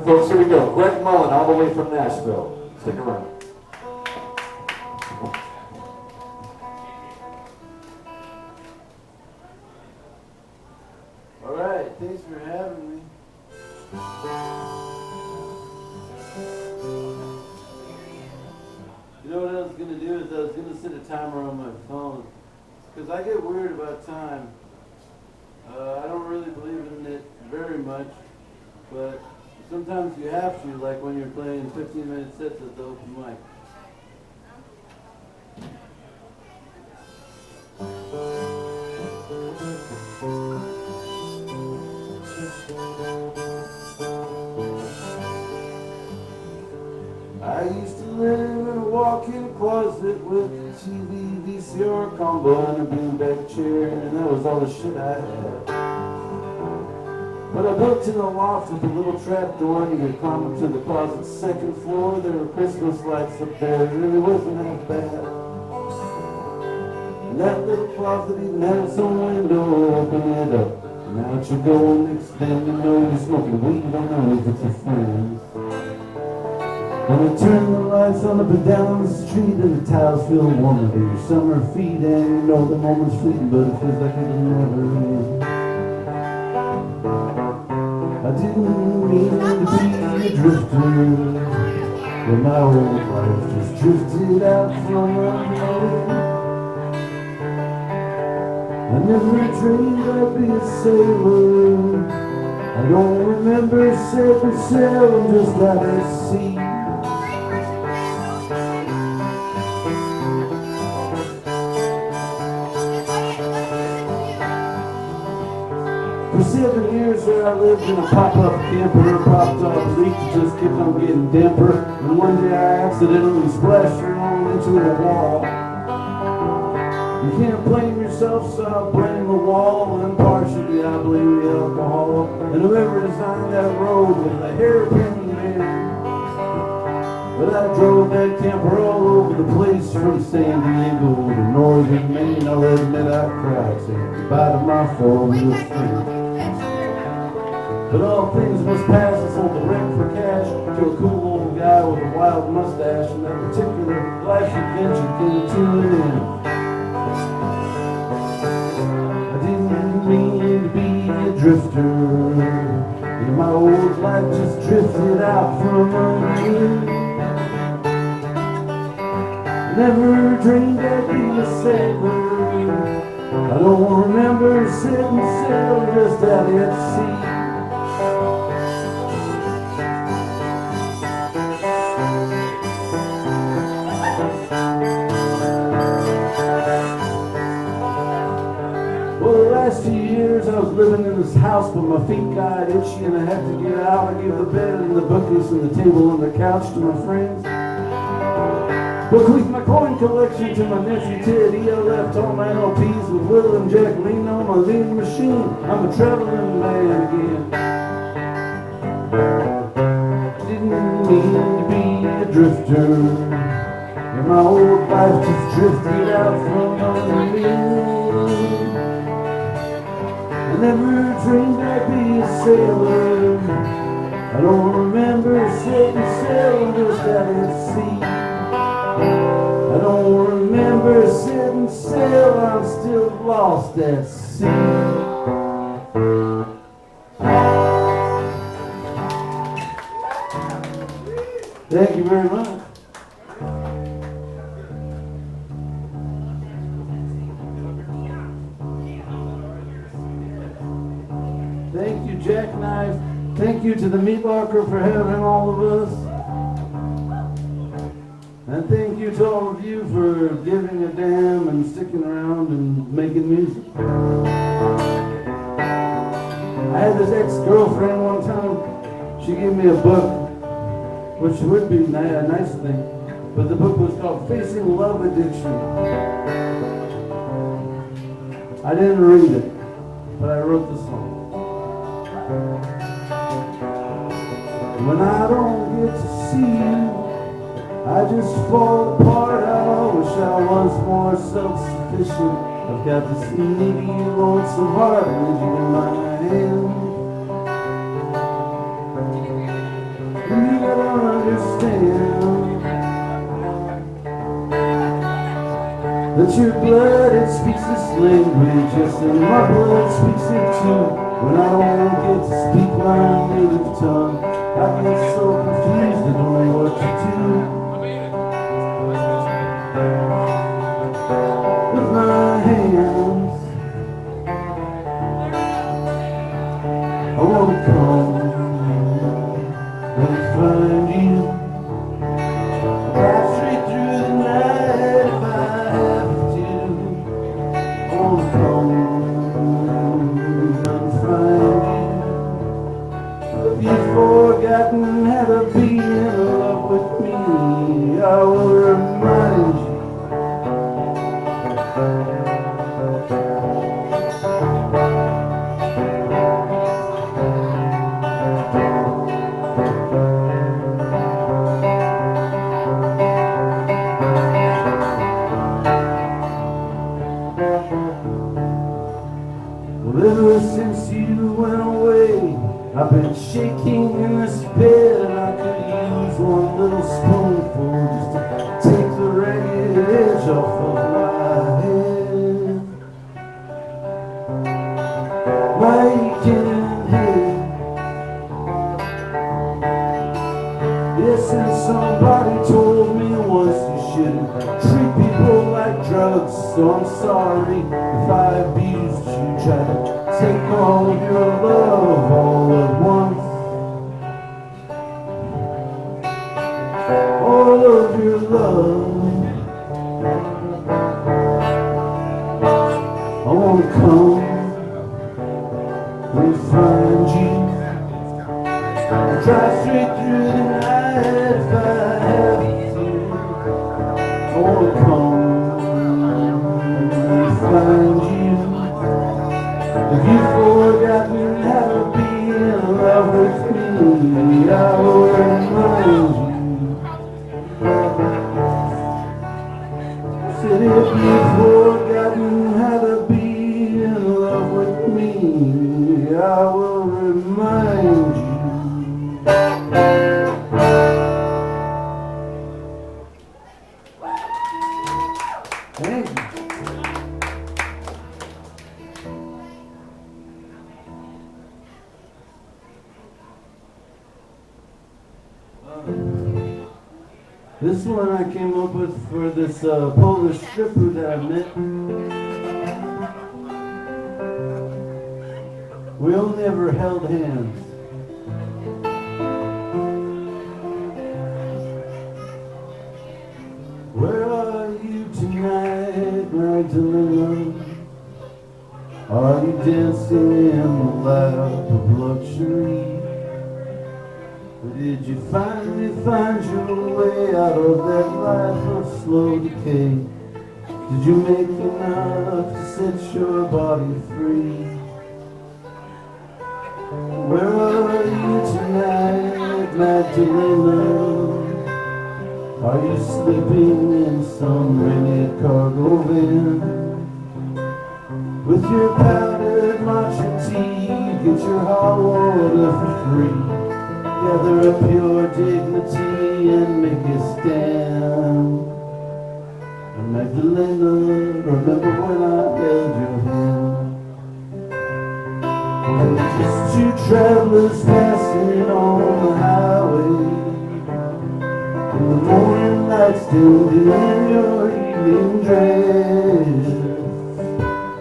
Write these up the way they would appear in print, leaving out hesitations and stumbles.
folks, here we go. Greg Mullen, all the way from Nashville. Stick around. All right, thanks for having me. You know what I was going to do is I was going to set a timer on my phone because I get weird about time. I don't really believe in it very much, but sometimes you have to, like when you're playing 15-minute sets at the open mic. I used to live in a walk-in closet with a TV, VCR combo, and a beanbag chair, and that was all the shit I had. But I built in a loft with a little trap door, and you could climb up to the closet's second floor. There were Christmas lights up there, it really wasn't half bad. And that little closet even had its own window, open it up. And out you go, next thing you know, you're smoking weed on the roof with your friends. When I turn the lights on up and down the street and the tiles feel warmer to your summer feet, and you know the moment's fleeting, but it feels like it'll never end. I didn't mean to be a drifter, but my old life just drifted out from under. I never dreamed I'd be a sailor. I don't remember setting sail, I'm just out at sea. For 7 years there I lived in a pop-up camper, popped off leak that just kept on getting damper. And one day I accidentally splashed her on into a wall. You can't blame yourself, so I blame the wall, and partially I blame the alcohol. And whoever designed that road was a hairpin man. But I drove that camper all over the place, from San Diego to northern Maine. I'll admit I cried saying goodbye to my four-wheel friend. But all things must pass, I sold the wreck for cash to a cool old guy with a wild mustache, and that particular life adventure came to an end. I didn't mean to be a drifter, and my old life just drifted out from under me. Never dreamed I'd be a sailor. I don't remember setting sail, just out at sea. Well, the last few years I was living in this house, but my feet got itchy and I had to get out. I gave the bed and the bookcase and the table and the couch to my friends. Bequeathed my coin collection to my nephew Ted. He left all my LPs with Will and Jack leaning on my lean machine. I'm a traveling man again. Didn't mean to be a drifter, and my old life just drifted out from under me. I never dreamed I'd be a sailor. I don't remember setting sail, just out at sea. I don't remember setting sail, I'm still lost at sea. Thank you very much. Thank you, Jackknife. Thank you to the MEATLOCKER for having all of us. And thank you to all of you for giving a damn and sticking around and making music. I had this ex-girlfriend one time. She gave me a book, which would be a nice thing, but the book was called Facing Love Addiction. I didn't read it, but I wrote the song. When I don't get to see you, I just fall apart. I wish I was more self-sufficient. I've got this needy, lonesome heart with you in my hand. That your blood, it speaks this language, yes, and my blood speaks it too. When I don't get to speak my native tongue, I get so confused, I don't know what to do. With my hands, I wanna come and find you. Drive straight through the night if I have to. I wanna come and find you. If you've forgotten how to be in love with me, I will remind you. Well, ever since you went away, I've been shaking in this bed, and I could use one little spoonful just to take the ragged edge off of my head. My aching head. Yes, and somebody told me once you shouldn't treat people like drugs. So I'm sorry if I abused you, tried to take all of your love all at once. All of your love. I wanna come and find you. Drive straight through the night if I have to. I wanna come and find you. If you've forgotten how to be in love with me, I will remind you. I said if you've forgotten how to be in love with me, I will remind you. Thank you. This one I came up with for this Polish stripper that I met. We only ever held hands. Where are you tonight, Magdalena? Are you dancing in the lap of luxury? Or did you finally find your way out of that life of slow decay? Did you make enough to set your body free? Where are you tonight, Magdalena? Are you sleeping in some rented cargo van? With your powdered matcha tea, get your hot water for free. Gather up your dignity and make a stand. And Magdalena, remember when I held your hand? And just two travelers passing on the highway. And the morning light still in your evening dress.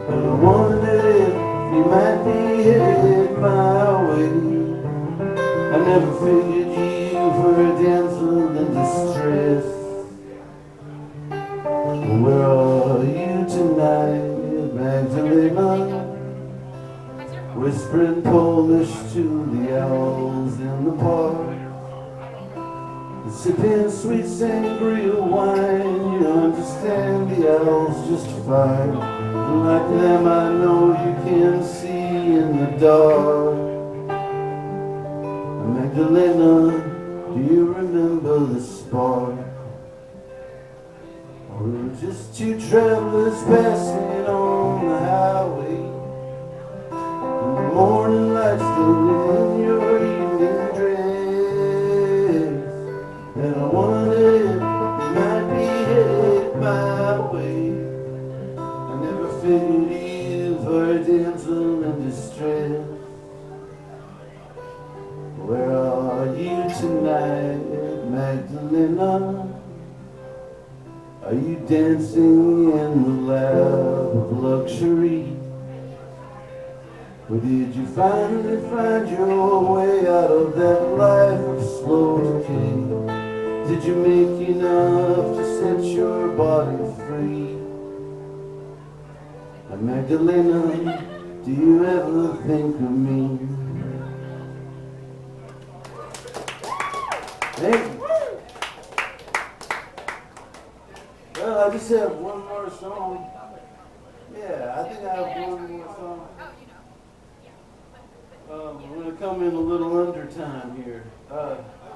And I wondered if you might be headed my way. I never figured you for a damsel in distress. Where are you tonight, Magdalena? Whispering Polish to the owls in the park. Sipping sweet sangria wine, you understand the owls just fine. And like them I know you can see in the dark. Magdalena, do you remember the spark? We were just two travelers passing on the highway. And the morning light still in your evening dress. And I wondered if you might be headed my way. you dancing in the lap of luxury? Or did you finally find your way out of that life of slow decay? Did you make enough to set your body free? And Magdalena, do you ever think of me? Thank you. Well, I just have one more song. Yeah, I think I have one more song. We're going to come in a little under time here. I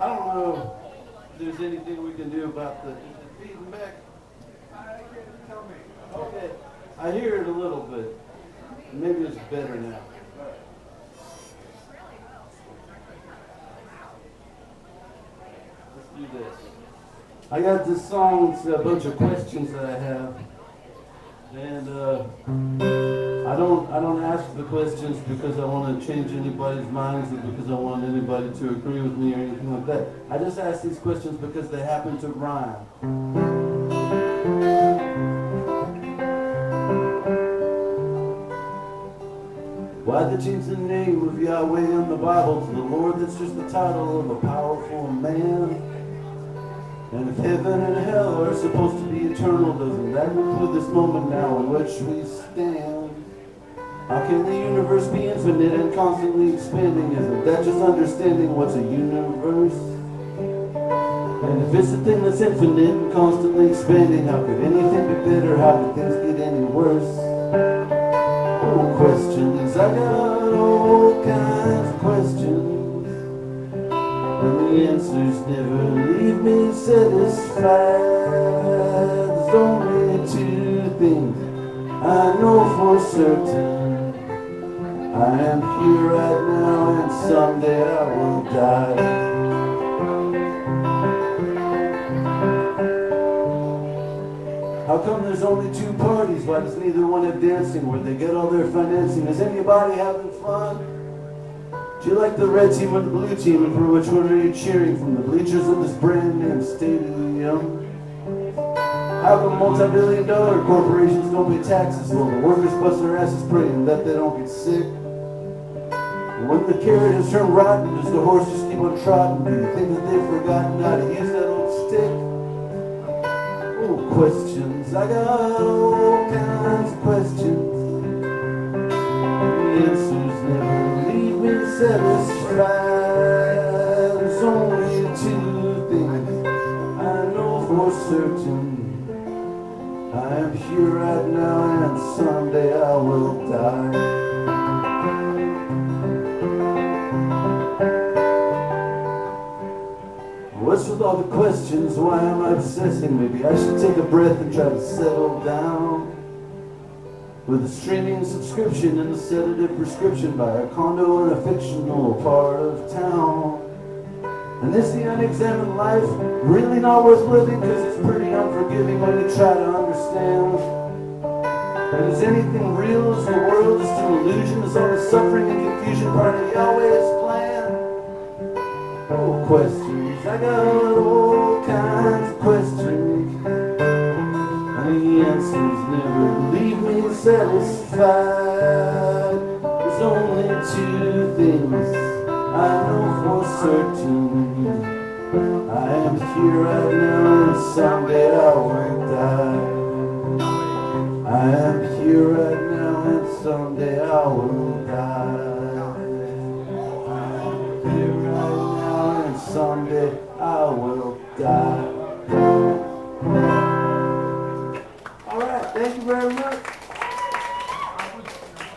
don't know if there's anything we can do about the... Is it feeding back? Tell me. Okay. I hear it a little bit. Maybe it's better now. Let's do this. I got this song. It's a bunch of questions that I have. And I don't ask the questions because I want to change anybody's minds or because I want anybody to agree with me or anything like that. I just ask these questions because they happen to rhyme. Why'd they change the name of Yahweh in the Bible to the Lord? That's just the title of a powerful man. And if heaven and hell are supposed to be eternal, doesn't that include this moment now in which we stand? How can the universe be infinite and constantly expanding? Isn't that just understanding what's a universe? And if it's a thing that's infinite and constantly expanding, how could anything be better? How could things get any worse? Oh, questions. I got all kinds of questions. And the answers never leave me satisfied. There's only two things I know for certain. I am here right now and someday I will die. How come there's only two parties? Why does neither one have dancing? Where'd they get all their financing? Is anybody having fun? Do you like the red team or the blue team? And for which one are you cheering? From the bleachers of this brand name stadium? How come multi-billion-dollar corporations don't pay taxes? Well, the workers bust their asses praying that they don't get sick. And when the carrot has turned rotten, does the horse just keep on trotting? Do you think that they've forgotten how to use that old stick? Oh, questions. I got all kinds of questions. The answers never leave me satisfied. There's only two things I know for certain. I am here right now and someday I will die. What's with all the questions? Why am I obsessing? Maybe I should take a breath and try to settle down. With a streaming subscription and a sedative prescription by a condo in a fictional part of town. And is the unexamined life really not worth living? Cause it's pretty unforgiving when you try to understand. And is anything real? Is the world just an illusion? Is all the suffering and confusion part of Yahweh's plan? Oh, questions. I got all kinds of questions. And the answers never leave me satisfied. There's only two things I know for certain. I am here right now and someday I will die. I am here right now and someday I will die. I am here right now and someday I will die.